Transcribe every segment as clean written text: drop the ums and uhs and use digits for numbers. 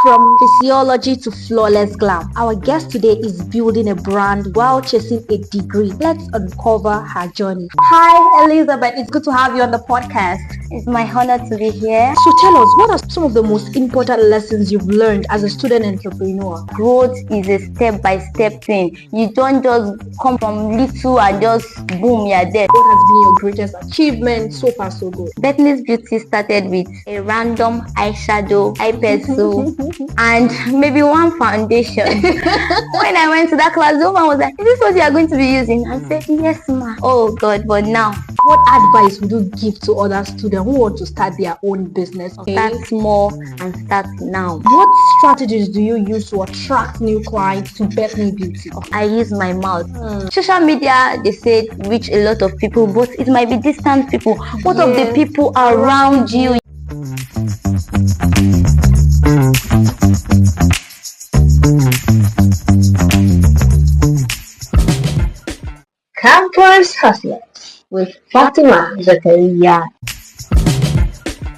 From physiology to flawless glam, our guest today is building a brand while chasing a degree. Let's uncover her journey. Hi, Elizabeth. It's good to have you on the podcast. It's my honor to be here. So tell us, what are some of the most important lessons you've learned as a student entrepreneur? Growth is a step-by-step thing. You don't just come from little and just boom, you're there. What has been your greatest achievement so far so good? Bethany's Beauty started with a random eyeshadow, eye pencil, and maybe one foundation. When I went to that class, the woman was like, "Is this what you are going to be using?" I said, "Yes, ma." Oh God, but now. What advice would you give to other students who want to start their own business? Start small and start now. What strategies do you use to attract new clients to Bethany Beauty? I use my mouth. Social media, they say, reach a lot of people, but it might be distant people. What of the people around you? Campus Hustlers with Fatima Zaria.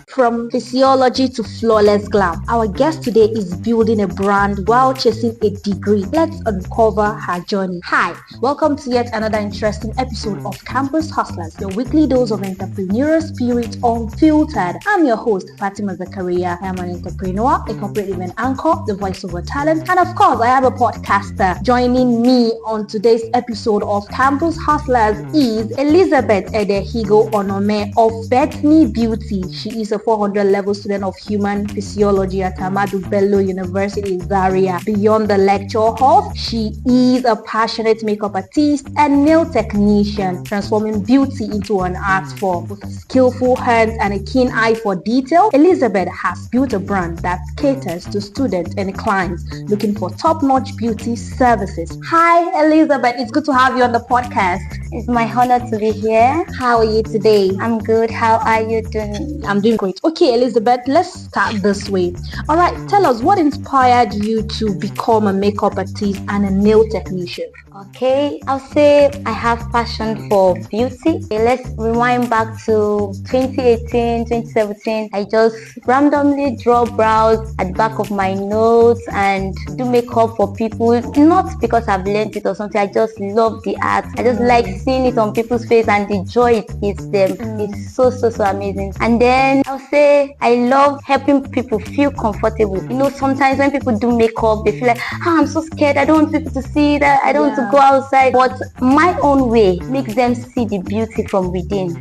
From physiology to flawless glam, our guest today is building a brand while chasing a degree. Let's uncover her journey. Hi, welcome to yet another interesting episode of Campus Hustlers, your weekly dose of entrepreneurial spirit unfiltered. I'm your host, Fatima Zaria. I am an entrepreneur, a corporate event anchor, the voiceover talent, and of course, I have a podcaster. Joining me on today's episode of Campus Hustlers is Elizabeth Edheigho Onome of Bethany Beauty. She is a 400 level student of Human Physiology at Ahmadu Bello University, Zaria. Beyond the lecture hall, she is a passionate makeup artist and nail technician, transforming beauty into an art form. With skillful hands and a keen eye for detail, Elizabeth has built a brand that caters to students and clients looking for top-notch beauty services. Hi, Elizabeth. It's good to have you on the podcast. It's my honor to be here. How are you today? I'm good. How are you doing? I'm doing great. Okay, Elizabeth, let's start this way. All right, tell us what inspired you to become a makeup artist and a nail technician? Okay, I'll say I have passion for beauty. Okay, let's rewind back to 2018, 2017. I just randomly draw brows at the back of my nose and do makeup for people. Not because I've learned it or something. I just love the art. I just like seeing it on people's face and the joy it gives them. It's so amazing. And then I'll say I love helping people feel comfortable. You know, sometimes when people do makeup, they feel like, I'm so scared. I don't want people to see that. I don't want to go outside. But my own way makes them see the beauty from within.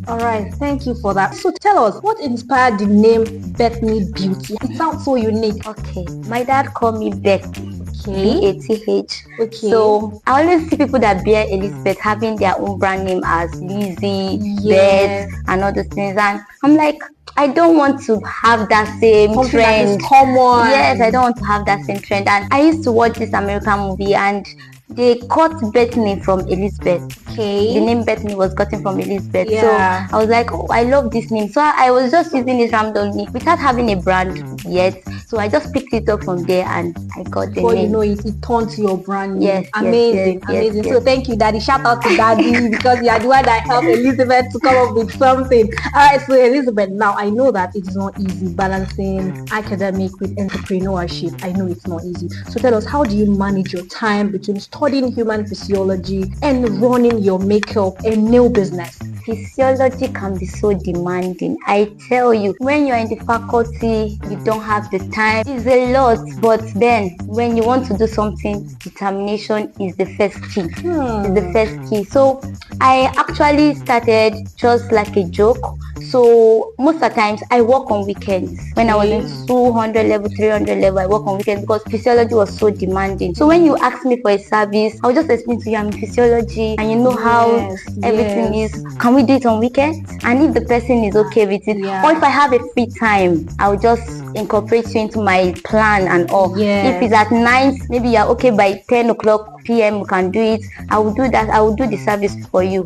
All right, thank you for that. So tell us, what inspired the name Bethany Beauty? It sounds so unique. Okay, my dad called me Betty. B-A-T-H. Okay. So I always see people that bear Elizabeth having their own brand name as Lizzie, Beth, and all those things. And I'm like, I don't want to have that same something trend. That is common. Yes, I don't want to have that same trend. And I used to watch this American movie and they got Bethany from Elizabeth. Okay. The name Bethany was gotten from Elizabeth. Yeah. So I was like, oh, I love this name. So I was just using it randomly without having a brand yet. So I just picked it up from there and I got the Before name. you know it, it turned to your brand name. Yes. Amazing. Yes. So thank you, Daddy. Shout out to Daddy because you are the one that helped Elizabeth to come up with something. All right, so Elizabeth, now I know that it's not easy balancing academic with entrepreneurship. I know it's not easy. So tell us, how do you manage your time between studying human physiology and running your makeup and nail business? Physiology can be so demanding. I tell you, when you're in the faculty, you don't have the time. It's a lot, but then when you want to do something, determination is the first key. It's the first key. So I actually started just like a joke. So most of the times I work on weekends. When I was in 200 level, 300 level, I work on weekends because physiology was so demanding. So when you ask me for a service, I'll just explain to you I'm in physiology and you know how everything is. Can we do it on weekends? And if the person is okay with it, or if I have a free time, I'll just incorporate you into my plan and all. If it's at night, maybe you're okay by 10 o'clock p.m. we can do it. I will do that. I will do the service for you.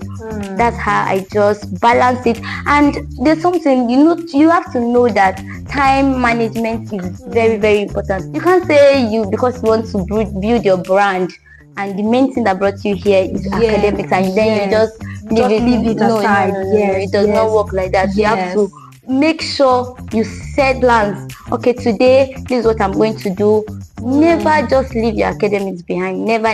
That's how I just balance it. And there's something, you have to know that time management is very important. You can't say because you want to build your brand and the main thing that brought you here is academics and then you just leave it aside. No, it does not work like that. You have to make sure you set plans. Okay, today this is what I'm going to do. Never just leave your academics behind. Never.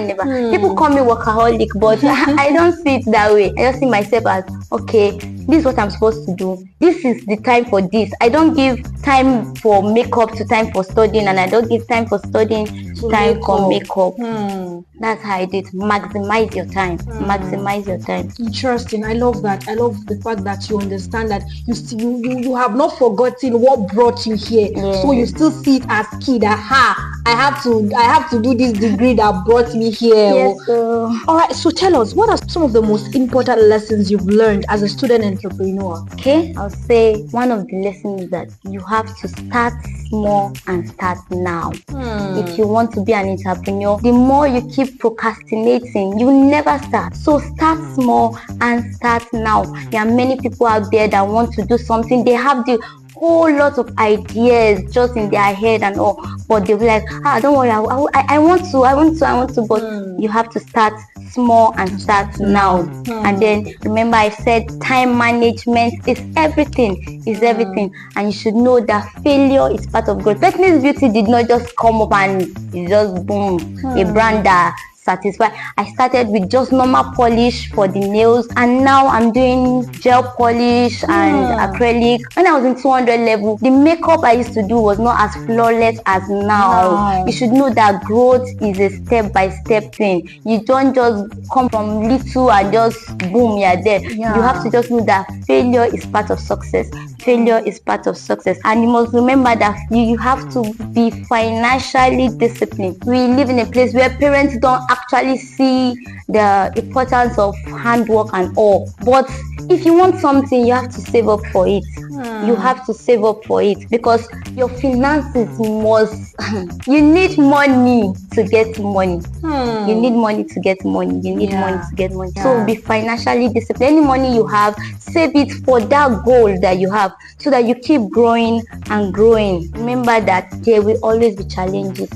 People call me workaholic, but I don't see it that way. I just see myself as, okay, this is what I'm supposed to do. This is the time for this. I don't give time for makeup to time for studying, and I don't give time for studying to time for makeup. That's how I did. Maximize your time. Maximize your time. Interesting. I love that. I love the fact that you understand that you have not forgotten what brought you here. So you still see it as key that I have to do this degree that brought me here. Yes, all right, so tell us, what are some of the most important lessons you've learned as a student entrepreneur? Okay, I'll say one of the lessons is that you have to start small and start now. If you want to be an entrepreneur, the more you keep procrastinating, you will never start. So start small and start now. There are many people out there that want to do something. They have the whole lot of ideas just in their head and all, but they'll be like, don't worry, I want to, but you have to start small and start now. And then remember, I said time management is everything, and you should know that failure is part of growth. Fitness Beauty did not just come up and it just boom, a brand that satisfied. I started with just normal polish for the nails, and now I'm doing gel polish and acrylic. When I was in 200 level, the makeup I used to do was not as flawless as now. You should know that growth is a step-by-step thing. You don't just come from little and just boom, you're there. You have to just know that failure is part of success. Failure is part of success, and you must remember that you have to be financially disciplined. We live in a place where parents don't actually see the importance of handwork and all, but if you want something, you have to save up for it. You have to save up for it, because your finances must you need money to get money. You need money to get money. You need money to get money. So be financially disciplined. Any money you have, save it for that goal that you have, so that you keep growing and growing. Remember that there will always be challenges.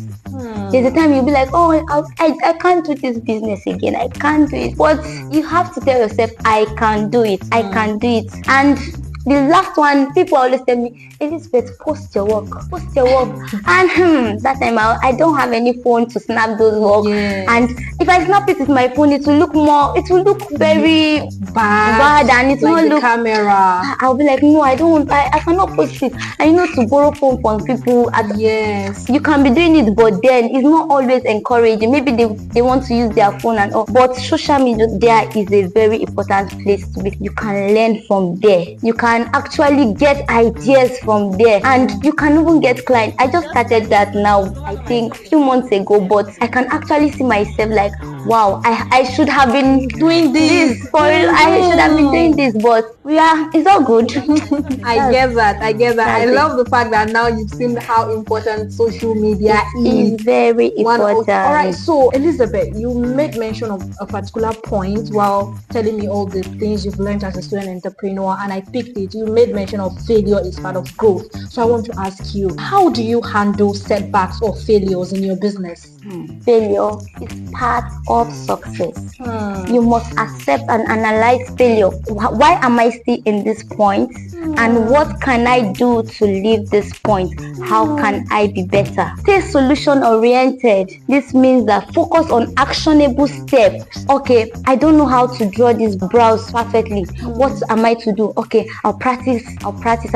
There's a time you'll be like, I can't do this business again. I can't do it. But you have to tell yourself, I can do it. I can do it. And the last one, people always tell me, Elizabeth, post your work. And that time I don't have any phone to snap those work. And if I snap it with my phone, it will look very bad, and it will look camera. I'll be like, no, I don't want, I cannot post it. I know to borrow phone from people. You can be doing it, but then it's not always encouraging. Maybe they want to use their phone and all. But social media, there is a very important place to be. You can learn from there. You can actually get ideas from there, and you can even get clients. I just started that now, I think a few months ago, but I can actually see myself like, wow, I should have been doing this for real. I should have been doing this, but it's all good. I get that. I love the fact that now you've seen how important social media is. It's very important. All right, so Elizabeth, you made mention of a particular point while telling me all the things you've learned as a student entrepreneur, and I picked it. You made mention of failure is part of growth. So I want to ask you, how do you handle setbacks or failures in your business? Failure is part of success. You must accept and analyze failure. Why am I still in this point? And what can I do to leave this point? How can I be better? Stay solution oriented. This means that focus on actionable steps. Okay, I don't know how to draw this brows perfectly. What am I to do? Okay, I'll practice. I'll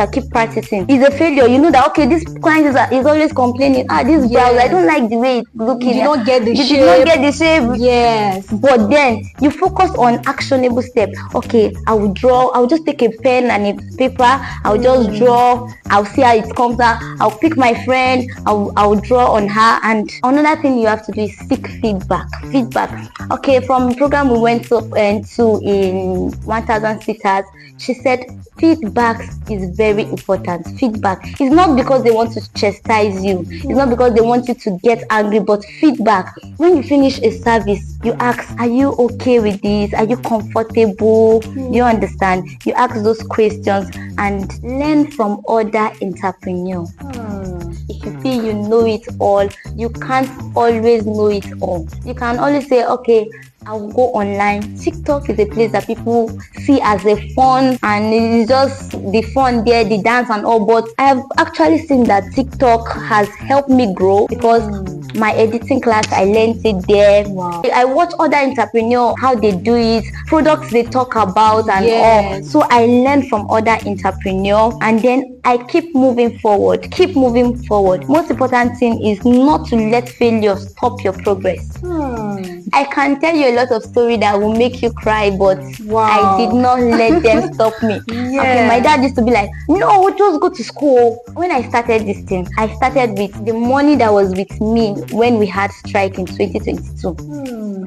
keep practicing. It's a failure. You know that, okay, this client is always complaining, this brows, I don't like the way it's looking. You did not get the shape. You did not get the shape. Yes. But then you focus on actionable steps. Okay, I will draw. I'll just take a pen and a paper. I'll just draw. I'll see how it comes out. I'll pick my friend. I'll draw on her. And another thing you have to do is seek feedback. Okay, from the program we went to in 1000 Sitters, she said feedback is very important. Feedback is not because they want to chastise you. It's not because they want you to get angry, but feedback. When you finish a service, you ask, are you okay with this? Are you comfortable? You understand? You ask those questions and learn from other entrepreneurs. If you feel you know it all, you can't always know it all. You can always say, okay, I'll go online. TikTok is a place that people see as a fun, and it's just the fun there, the dance and all. But I have actually seen that TikTok has helped me grow, because my editing class, I learned it there. Wow. I watch other entrepreneurs, how they do it, products they talk about and Yes. all. So I learn from other entrepreneurs, and then I keep moving forward. Most important thing is not to let failure stop your progress. I can tell you a lot of stories that will make you cry, but Wow. I did not let them stop me. Okay, my dad used to be like, no, just go to school. When I started this thing, I started with the money that was with me when we had strike in 2022.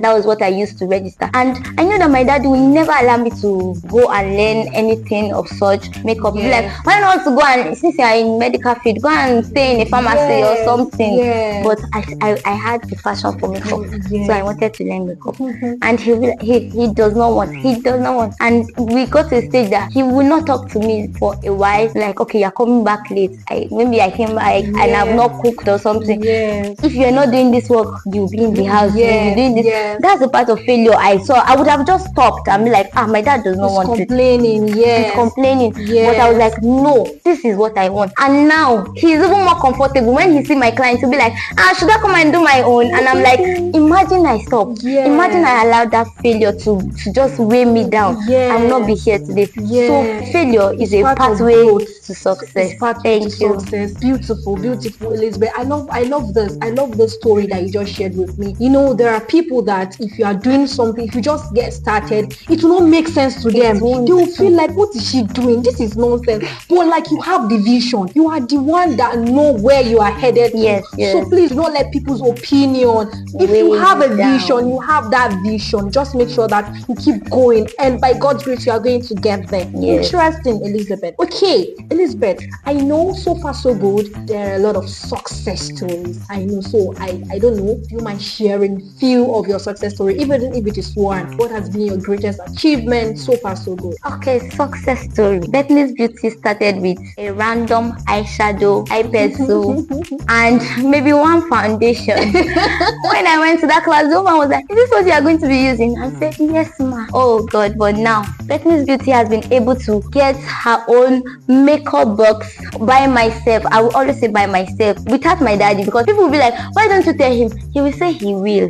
That was what I used to register. And I know that my dad will never allow me to go and learn anything of such makeup. He'll be like, why not to go and, since you're in medical field, go and stay in a pharmacy or something. But I had the passion for makeup. So I wanted to learn makeup. And he does not want. And we got to a stage that he will not talk to me for a while. Like, okay, you're coming back late. Maybe I came back and I've not cooked or something. If you're not doing this work, you'll be in the house. You'll be doing this. That's a part of failure I saw. I would have just stopped and be like, my dad does not want it. He's complaining. But I was like, no, this is what I want. And now he's even more comfortable. When he see my clients, he'll be like, should I come and do my own? And I'm like, imagine I stopped. Imagine I allowed that failure to just weigh me down and not be here today. So failure is a pathway to success. Thank you. Success. Beautiful, Elizabeth. I love this. I love the story that you just shared with me. You know, there are people that if you are doing something, if you just get started, it will not make sense to them. They will feel like, what is she doing? This is nonsense. But like, you have the vision. You are the one that know where you are headed to. So please do not let people's opinion. If you have a vision, you have that vision. Just make sure that you keep going, and by God's grace, you are going to get there. Interesting, Elizabeth. Okay, Elizabeth, I know so far so good. There are a lot of success stories. I know. So I don't know. Do you mind sharing few of your success story, even if it is one? What has been your greatest achievement so far so good? Okay, success story. Bethany's Beauty started with a random eyeshadow, eye pencil, and maybe one foundation. When I went to that class, the woman was like, is this what you are going to be using? I said, yes, ma. Oh God, but now Bethany's Beauty has been able to get her own makeup box by myself. I will always say by myself, without my daddy, because people will be like, why don't you tell him? He will say he will.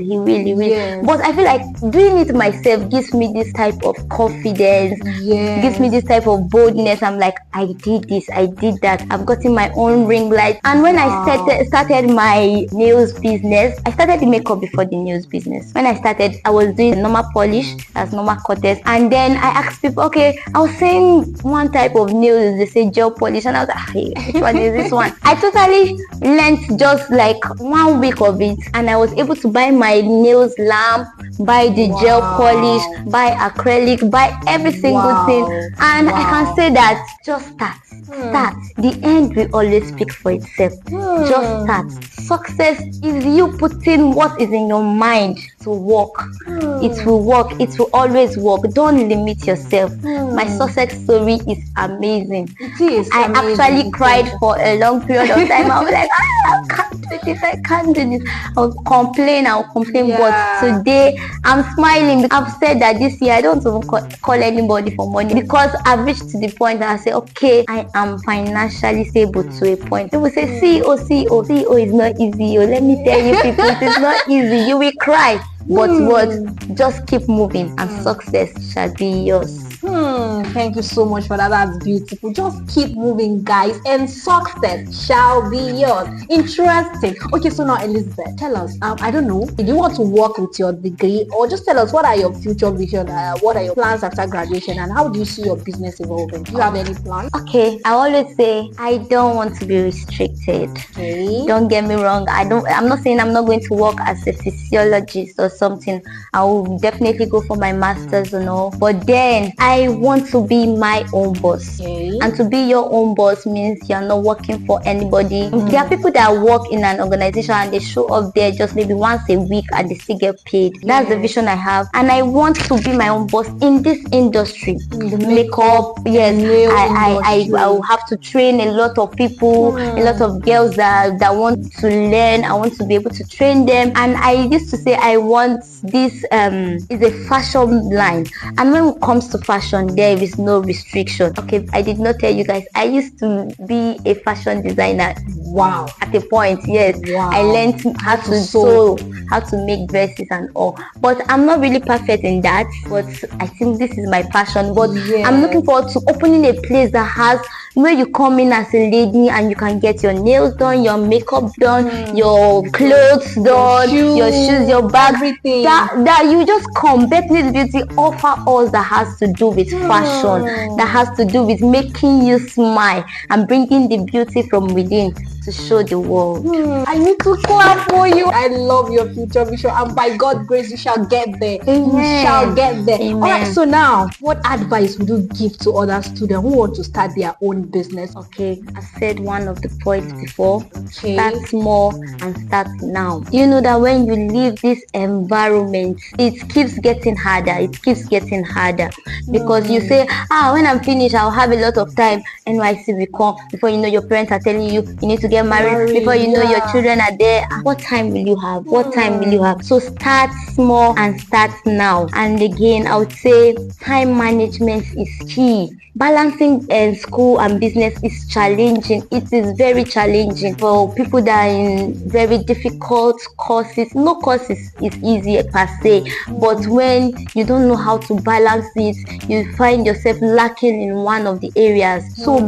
But I feel like doing it myself gives me this type of confidence, gives me this type of boldness. I'm like, I did this, I did that. I've gotten my own ring light. And when I started my nails business, I started the makeup before the nails business. When I started, I was doing normal polish, as normal cutters, and then I asked people, okay, I was saying one type of nails, they say gel polish, and I was like, hey, which one is this one? I totally learned just like 1 week of it, and I was able to buy my nails lamp, buy the gel polish, buy acrylic, buy every single thing, and I can say that just start. The end will always speak for itself. Just start. Success is you putting what is in your mind to work. It will work. It will always work. Don't limit yourself. My success story is amazing. It is. I actually cried for a long period of time. I was like, I can't do this. I can't do this. I'll complain. But today I'm smiling. I've said that this year I don't even call anybody for money, because I've reached to the point that I say, okay, I am financially stable to a point. People say, CEO is not easy. Let me tell you people, it is not easy. You will cry. But what? Just keep moving, and success shall be yours. Thank you so much for that. That's beautiful. Just keep moving, guys, and success shall be yours. Interesting. Okay, so now Elizabeth, tell us. I don't know. Do you want to work with your degree, or just tell us what are your future vision? What are your plans after graduation, and how do you see your business evolving? Do you have any plans? Okay, I always say I don't want to be restricted. Okay. Don't get me wrong. I'm not saying I'm not going to work as a physiologist or something. I will definitely go for my masters and all. But then I I want to be my own boss. Okay. And to be your own boss means you're not working for anybody. There are people that work in an organization and they show up there just maybe once a week and they still get paid. That's the vision I have, and I want to be my own boss in this industry. The makeup, yes. I will have to train a lot of people, a lot of girls that want to learn. I want to be able to train them. And I used to say I want this is a fashion line, and when it comes to fashion there is no restriction. Okay, I did not tell you guys, I used to be a fashion designer. Wow. At a point, yes. Wow. I learned how to sew, how to make dresses and all, but I'm not really perfect in that, but I think this is my passion. But I'm looking forward to opening a place that has where you come in as a lady and you can get your nails done, your makeup done, your clothes done, your shoes, your bag, everything. That you just come. Bethany's Beauty offer us that has to do with fashion, that has to do with making you smile and bringing the beauty from within to show the world. I need to clap for you. I love your future vision, and by God's grace you shall get there. Amen. You shall get there. Amen. Alright, so now what advice would you give to other students who want to start their own business? Okay, I said one of the points before. Okay. Start small and start now. You know that when you leave this environment, it keeps getting harder. It keeps getting harder because you say, when I'm finished, I'll have a lot of time. NYC will come. Before you know, your parents are telling you need to get married. Before you know, your children are there. What time will you have? What time will you have? So start small and start now. And again, I would say time management is key. Balancing school and business is challenging. It is very challenging for people that are in very difficult courses. No course is easy per se, but when you don't know how to balance it, you find yourself lacking in one of the areas. So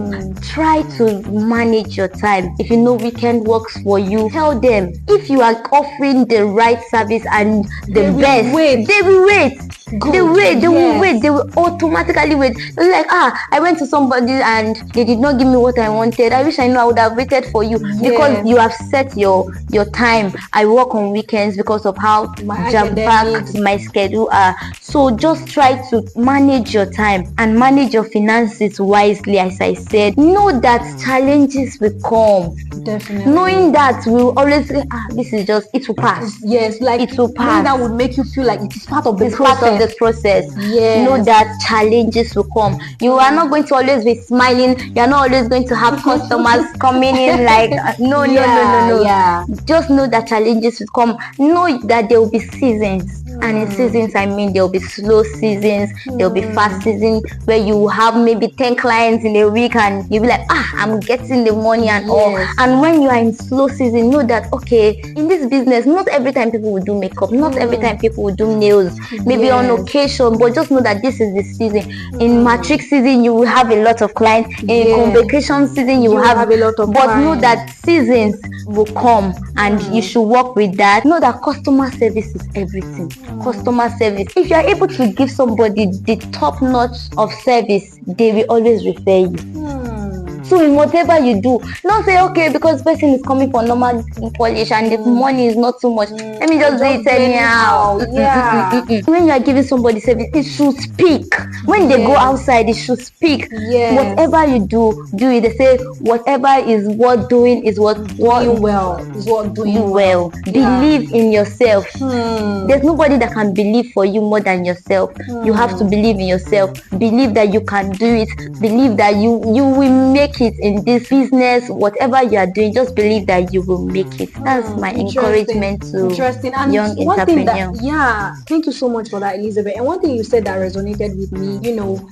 try to manage your time. If you know weekend works for you, tell them. If you are offering the right service and the best, they will wait. Good. They will wait. They will automatically wait. They're like, I went to somebody and they did not give me what I wanted. I wish I knew I would have waited for you because you have set your time. I work on weekends because of how jam-packed my schedule are. So just try to manage your time and manage your finances wisely. As I said, know that challenges will come. Definitely. Knowing that we'll always say, this is just, it will pass. Yes, like it will pass. That would make you feel like it is part of the process. Part of the process. Yes. Know that challenges will come. You are not going to always be smiling. You are not always going to have customers coming in like no. Yeah. Just know that challenges will come. Know that there will be seasons. And in seasons, I mean there will be slow seasons, there will be fast seasons where you have maybe 10 clients in a week and you'll be like, I'm getting the money and all. And when you are in slow season, know that, okay, in this business, not every time people will do makeup, not every time people will do nails, maybe on occasion, but just know that this is the season. In matric season, you will have a lot of clients. In convocation season, you will have a lot of clients. But know that seasons will come and you should work with that. Know that customer service is everything. Customer service. If you are able to give somebody the top notch of service, they will always refer you. So in whatever you do, don't say, okay, because person is coming for normal polish and the money is not so much, let me just do it anyhow. When you are giving somebody service, it should speak. When they go outside, it should speak. Whatever you do it. They say whatever is worth doing is what doing well. Believe in yourself. There's nobody that can believe for you more than yourself. You have to believe in yourself. Believe that you can do it. Believe that you will make it in this business. Whatever you are doing, just believe that you will make it. That's my encouragement to and young entrepreneurs. Thank you so much for that, Elizabeth. And one thing you said that resonated with me,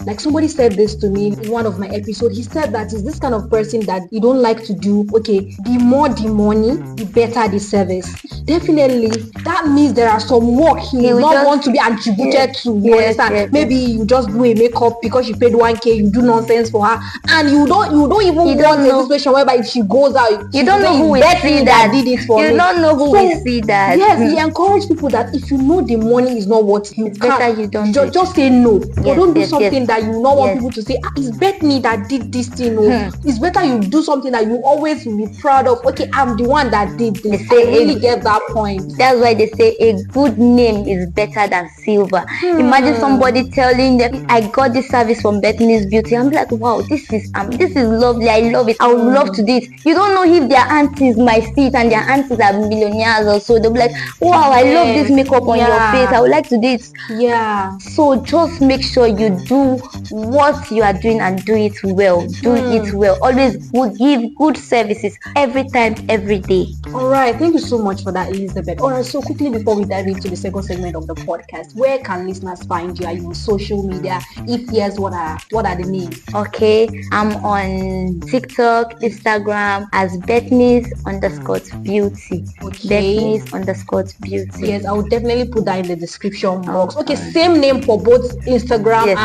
like somebody said this to me in one of my episodes. He said that is this kind of person that you don't like to do, okay, the more the money, the better the service. Definitely, that means there are some work he will not want to be attributed to. You understand? Maybe you just do a makeup because you paid 1K, you do nonsense for her, and you don't even want a situation whereby if she goes out, you don't know who will see that did it for you don't know who will see that. Yes, he encourage people that if you know the money is not what it's better you don't just say no. Or don't do something that you not want people to say, it's Bethany that did this thing. It's better you do something that you always will be proud of. Okay, I'm the one that did this. I really get that that point. That's why they say a good name is better than silver. Imagine somebody telling them, I got this service from Bethany's Beauty. I'm like, wow, this is lovely. I love it. I would love to do it. You don't know if their aunties might see it and their aunties are millionaires or so. They'll be like, wow, I love this makeup on your face. I would like to do it. Yeah. So just make sure you do what you are doing and do it well. Do it well. Always give good services every time, every day. All right. Thank you so much for that, Elizabeth. All right. So quickly before we dive into the second segment of the podcast, where can listeners find you? Are you on social media? If yes, what are the names? Okay, I'm on TikTok, Instagram as Bethany's_beauty. Okay. Bethany's_beauty. Yes, I will definitely put that in the description box. Okay, same name for both Instagram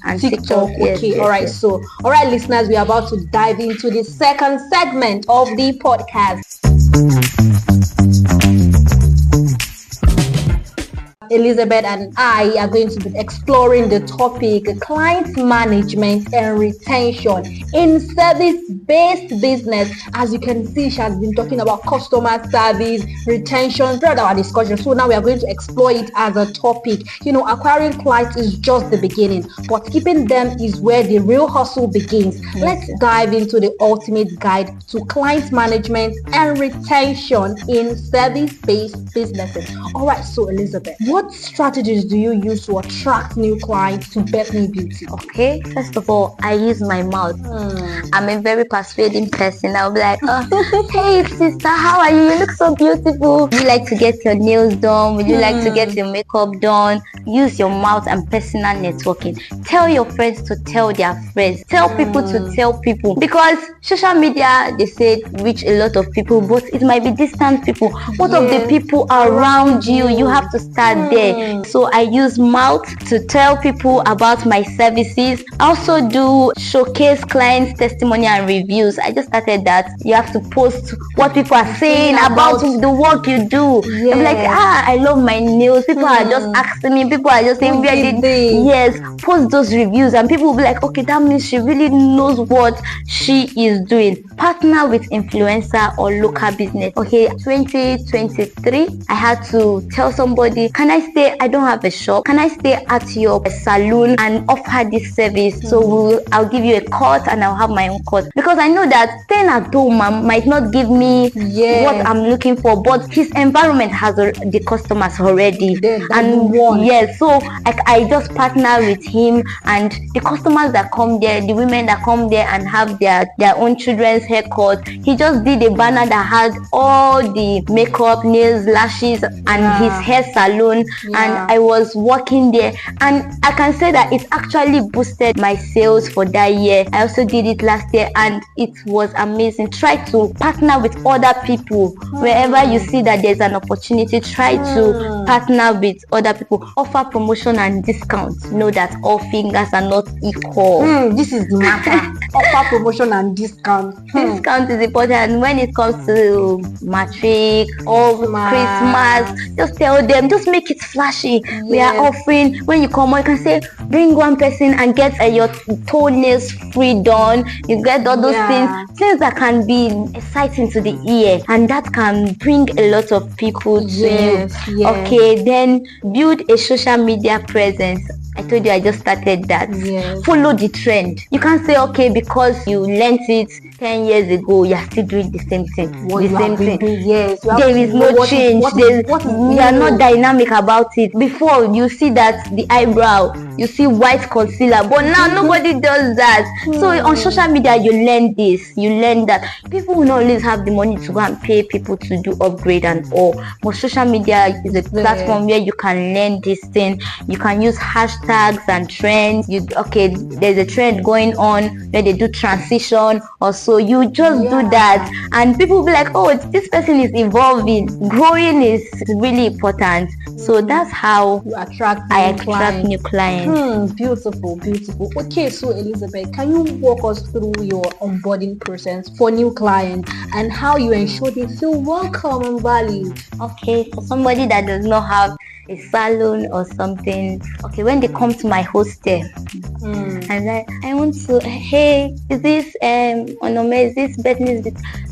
and TikTok. Okay, all right. So, all right, listeners, we are about to dive into the second segment of the podcast. Elizabeth and I are going to be exploring the topic client management and retention in service-based business. As you can see, she has been talking about customer service, retention throughout our discussion. So now we are going to explore it as a topic. Acquiring clients is just the beginning, but keeping them is where the real hustle begins. Let's dive into the ultimate guide to client management and retention in service-based businesses. All right, so Elizabeth, what strategies do you use to attract new clients to Bethany Beauty? Okay, first of all, I use my mouth. I'm a very persuading person. I'll be like, hey sister, how are you? You look so beautiful. Would you like to get your nails done? Would you like to get your makeup done? Use your mouth and personal networking. Tell your friends to tell their friends. Tell people to tell people. Because social media, they say, reach a lot of people, but it might be distant people. What of the people around you? You have to start there. So I use mouth to tell people about my services. I also do showcase clients' testimony and reviews. I just started that. You have to post what people are saying about the work you do. I'm like, I love my nails. People are just asking me. People are just saying, where did they? Yes, post those reviews and people will be like, okay, that means she really knows what she is doing. Partner with influencer or local business. Okay, 2023, I had to tell somebody, can I stay? I don't have a shop. Can I stay at your salon and offer this service? So I'll give you a cut and I'll have my own cut. Because I know that staying at home might not give me what I'm looking for, but his environment has the customers already. So I just partner with him, and the customers that come there, the women that come there and have their own children's haircut, he just did a banner that had all the makeup, nails, lashes, and his hair salon. And I was working there, and I can say that it actually boosted my sales for that year. I also did it last year and it was amazing. Try to partner with other people. Wherever you see that there's an opportunity, try to partner with other people. Offer promotion and discounts. Know that all fingers are not equal. This is the matter. Offer promotion and discount. Discount is important when it comes to matric or Christmas. Just tell them, just make it flashy. We are offering, when you come on, you can say, bring one person and get your toenails free done. You get all those things that can be exciting to the ear, and that can bring a lot of people to you. Okay, then build a social media presence. I told you I just started that. Follow the trend. You can't say, okay, because you learned it 10 years ago, you're still doing the same thing. There is no change. You are not dynamic about it. Before, you see that the eyebrow, you see white concealer, but now nobody does that. So on social media, you learn this, you learn that. People will not always have the money to go and pay people to do upgrade and all. But social media is a platform where you can learn this thing. You can use hashtags and trends. There's a trend going on where they do transition or so. You just do that, and people will be like, oh, this person is evolving. Growing is really important. So that's how I attract new clients. Beautiful. Okay, so Elizabeth, can you walk us through your onboarding process for new clients and how you ensure they feel welcome and valued? Okay, for somebody that does not have a salon or something. Okay, when they come to my hostel, I'm like, I want to, hey, is this Onome, is this Bethany's?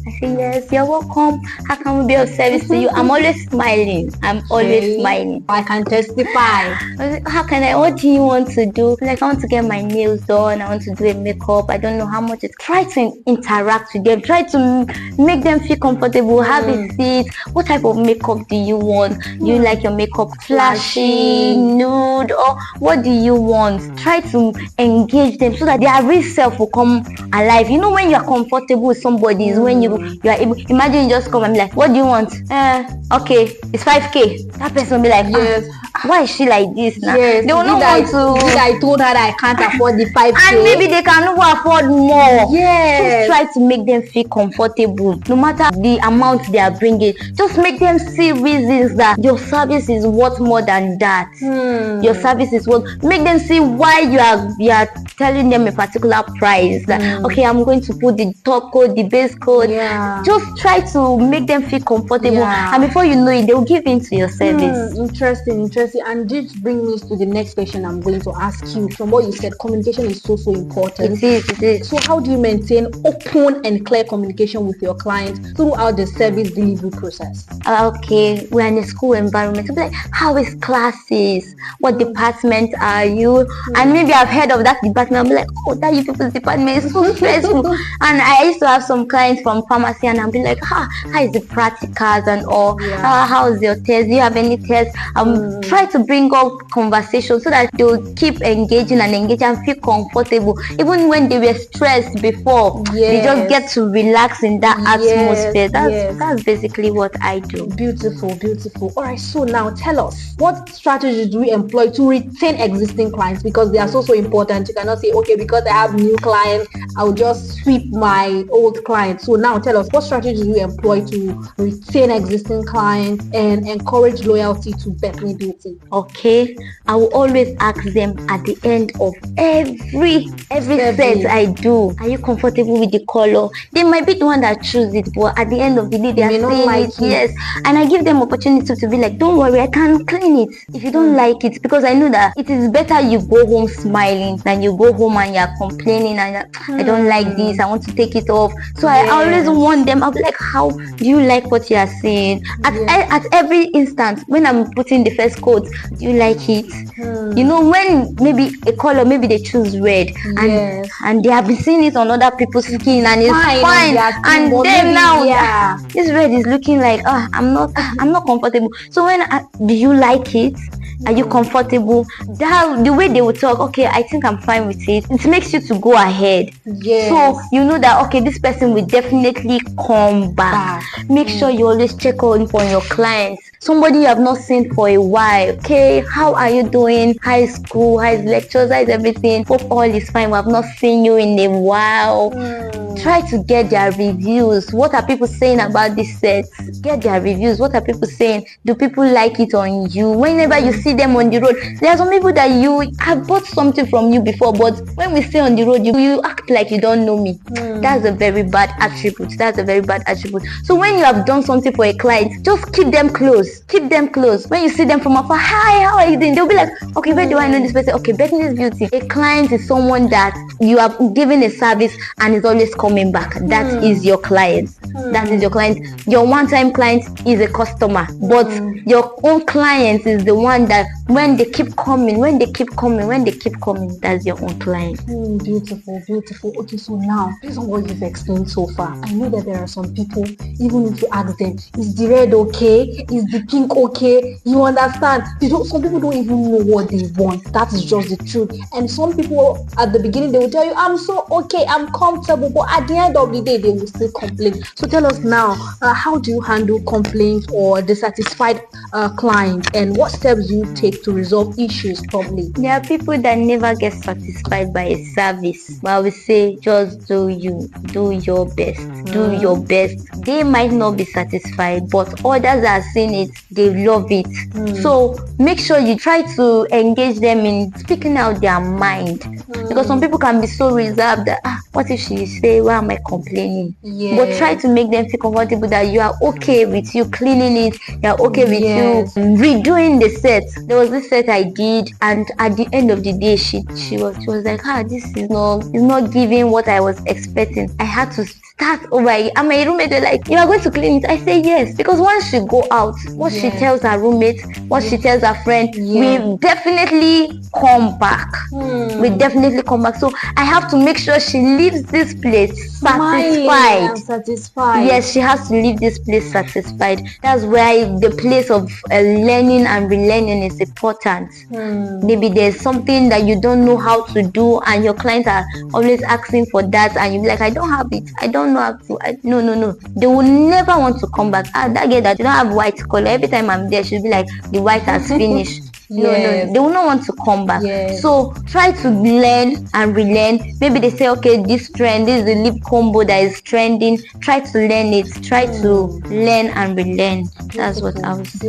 I say, yes, you're welcome. How can we be of service to you? I'm always smiling. Always smiling. I can testify. How can I? What do you want to do? Like, I want to get my nails done. I want to do a makeup. I don't know how much it's. Try to interact with them. Try to make them feel comfortable. Have a seat. What type of makeup do you want? Do you like your makeup flashy, nude, or what do you want? Try to engage them so that their real self will come alive. You know, when you are comfortable with somebody is when you are able. Imagine you just come and be like, what do you want? Okay, it's 5K. That person will be like, yes. Why is she like this now? Yes. They will not want to. I told her that I can't afford the 5K. And maybe they can even afford more. Yes. Just try to make them feel comfortable. No matter the amount they are bringing, just make them see reasons that your service is worth more than that. Your service is worth. Make them see why you are telling them a particular price. That okay, I'm going to put the top code, the base code. Yeah. Just try to make them feel comfortable. Yeah. And before you know it, they will give in to your service. Interesting. And this brings me to the next question I'm going to ask you. From what you said, communication is so important. It is. So how do you maintain open and clear communication with your clients throughout the service delivery process? Okay, we're in a school environment. So like, how is classes? What department are you? And maybe I've heard of that department. I'll be like, oh, that you people's department is so stressful. And I used to have some clients from pharmacy, and I'll be like, how is the practicals and all? How is your test? Do you have any tests? Try to bring up conversation so that they'll keep engaging and feel comfortable. Even when they were stressed before, they just get to relax in that atmosphere. That's basically what I do. Beautiful. All right, so now tell us, what strategies do we employ to retain existing clients? Because they are so important. You cannot say, okay, because I have new clients, I'll just sweep my old clients. So now tell us, what strategies do you employ to retain existing clients and encourage loyalty to Bethany Beauty? Okay, I will always ask them at the end of every set I do, are you comfortable with the color? They might be the one that choose it, but at the end of the day, they are saying like it. Yes, and I give them opportunity to be like, don't worry, I can clean it if you don't like it, because I know that it is better you go home smiling than you go home and you're complaining and I don't like this, I want to take it off. So I always want them. I'll be like, how do you like what you are saying? At every instance, when I'm putting the first coat, do you like it? You know, when maybe a color, maybe they choose red, and they have been seeing it on other people's skin and it's fine, and then now this red is looking like I'm not comfortable. So when do you like it? Are you comfortable? The way they will talk, okay, I think I'm fine with it. It makes you to go ahead. So you know that okay, this person will definitely come back. Make sure you always check on your clients. Somebody you have not seen for a while. Okay, how are you doing? How is school? How is lectures? How is everything? Hope all is fine. We have not seen you in a while. Try to get their reviews. What are people saying about this set? Get their reviews. What are people saying? Do people like it on you? Whenever you see them on the road, there are some people that have bought something from you before, but when we stay on the road, you act like you don't know me. That's a very bad attribute. So when you have done something for a client, just keep them close. When you see them from afar, hi, how are you doing? They'll be like, okay, where do I know this person? Okay, Bethany's Beauty. A client is someone that you have given a service and is always coming back. That is your client. Your one-time client is a customer, but your own client is the one that when they keep coming, that's your own client. Beautiful. Okay, so now based on what you've explained so far, I know that there are some people, even if you ask them, is the red okay? Is the pink okay? You understand? Some people don't even know what they want. That is just the truth. And some people at the beginning, they will tell you, I'm so okay, I'm comfortable, but at the end of the day, they will still complain. So tell us now, how do you handle complaints or dissatisfied clients, and what steps do you take to resolve issues promptly? There are people that never get satisfied by a service, but I will say just do your best. Do your best. They might not be satisfied, but others are seeing it, they love it. So make sure you try to engage them in speaking out their mind, because some people can be so reserved that what if she say, why am I complaining? But try to make them feel comfortable that you are okay with you cleaning it, you are okay with you redoing the set. There was this set I did, and at the end of the day she was like, this is not giving what I was expecting. I had to start over, and my roommate were like, you are going to clean it? I say yes, because once she go out, what she tells her roommate, what she tells her friend, we definitely come back. We definitely come back. So I have to make sure she leaves this place satisfied. Yes, she has to leave this place satisfied. That's why the place of learning and relearning is important. Maybe there's something that you don't know how to do, and your clients are always asking for that, and you be like, I don't have it, I don't know how to. No. They will never want to come back. That girl that you don't have white color, every time I'm there, she'll be like, the white has finished. No, they will not want to come back. So try to learn and relearn. Maybe they say, okay, this trend, this is the lip combo that is trending. Try to learn it. Try to learn and relearn. That's what I would say.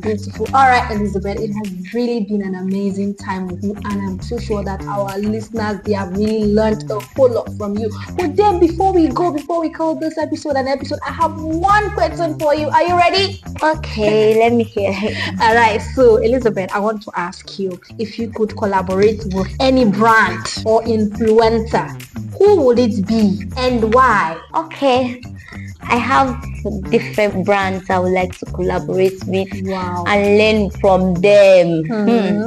Beautiful. All right, Elizabeth, it has really been an amazing time with you, and I'm so sure that our listeners, they have really learned a whole lot from you. But then before we call this episode an episode, I have one question for you. Are you ready? Okay, let me hear it. All right, so Elizabeth, I want to ask you, if you could collaborate with any brand or influencer, who would it be and why? Okay, I have different brands I would like to collaborate with and learn from them.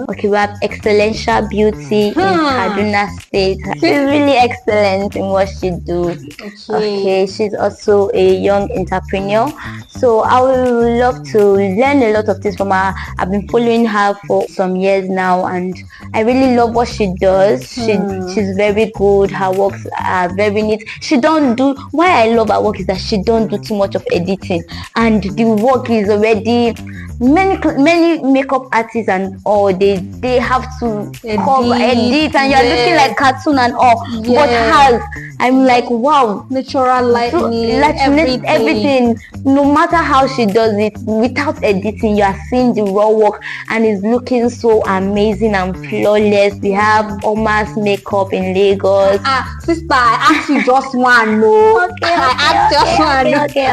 Okay, we have Excellential Beauty in Kaduna State. She's really excellent in what she do. Okay, she's also a young entrepreneur, so I would love to learn a lot of things from her. I've been following her for some years now, and I really love what she does. She's very good. Her works are very neat. Why I love her work is that she don't do too much of editing, and the work is already many makeup artists and all, they have to edit, and you're looking like cartoon and all. But hers, I'm like, wow, natural lighting, everything. No matter how she does it, without editing, you are seeing the raw work, and it's looking so amazing and flawless. We have Oma's makeup in Lagos. Sister, I asked you just one. No, I asked just one. Okay.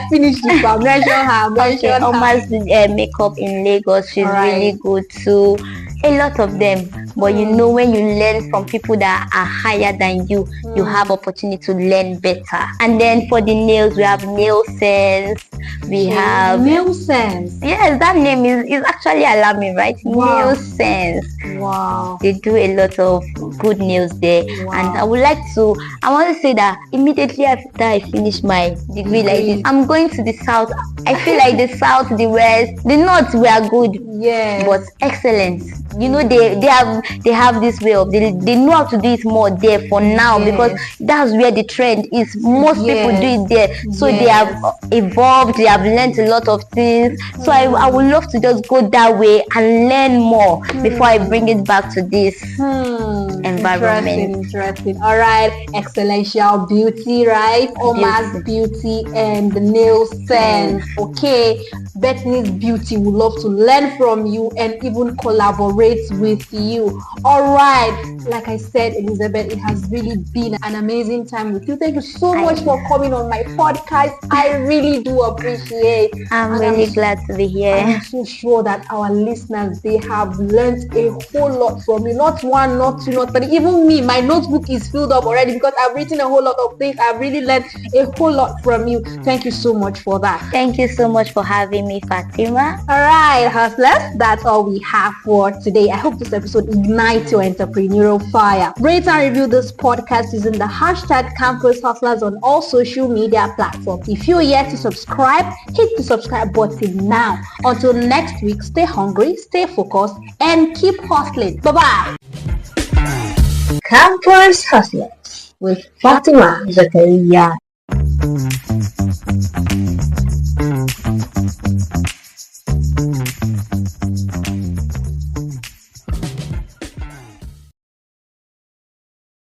Finish this one. Mention Oma's makeup in Lagos. She's really good too. A lot of them. But you know, when you learn from people that are higher than you, you have opportunity to learn better. And then for the nails, we have Nail Sense. We have Nail Sense. Yes, that name is actually alarming, right? Nail Sense. Wow. They do a lot of good nails there. And I want to say that immediately after I finish my degree like this, I'm going to the south. I feel like the south, the west, the north were good. But excellent. You know, they have this way of they know how to do it more there for now, because that's where the trend is. Most people do it there, so they have evolved, they have learned a lot of things. So I would love to just go that way and learn more before I bring it back to this environment. Interesting. All right, Excellential Beauty, right? Oma's Beauty and the Nail Sense. Okay, Bethany's Beauty would love to learn from you and even collaborate with you. All right, like I said, Elizabeth, it has really been an amazing time with you. Thank you so much for coming on my podcast. I really do appreciate. I'm really glad to be here. I'm so sure that our listeners, they have learned a whole lot from you. Not one, not two, not three. Even me, my notebook is filled up already because I've written a whole lot of things. I've really learned a whole lot from you. Thank you so much for that. Thank you so much for having me, Fatima. All right, hustlers, that's all we have for today. I hope this episode ignites your entrepreneurial fire. Rate and review this podcast using the hashtag Campus Hustlers on all social media platforms. If you're yet to subscribe, hit the subscribe button now. Until next week, stay hungry, stay focused, and keep hustling. Bye-bye. Campus Hustlers with Fatima Zaria.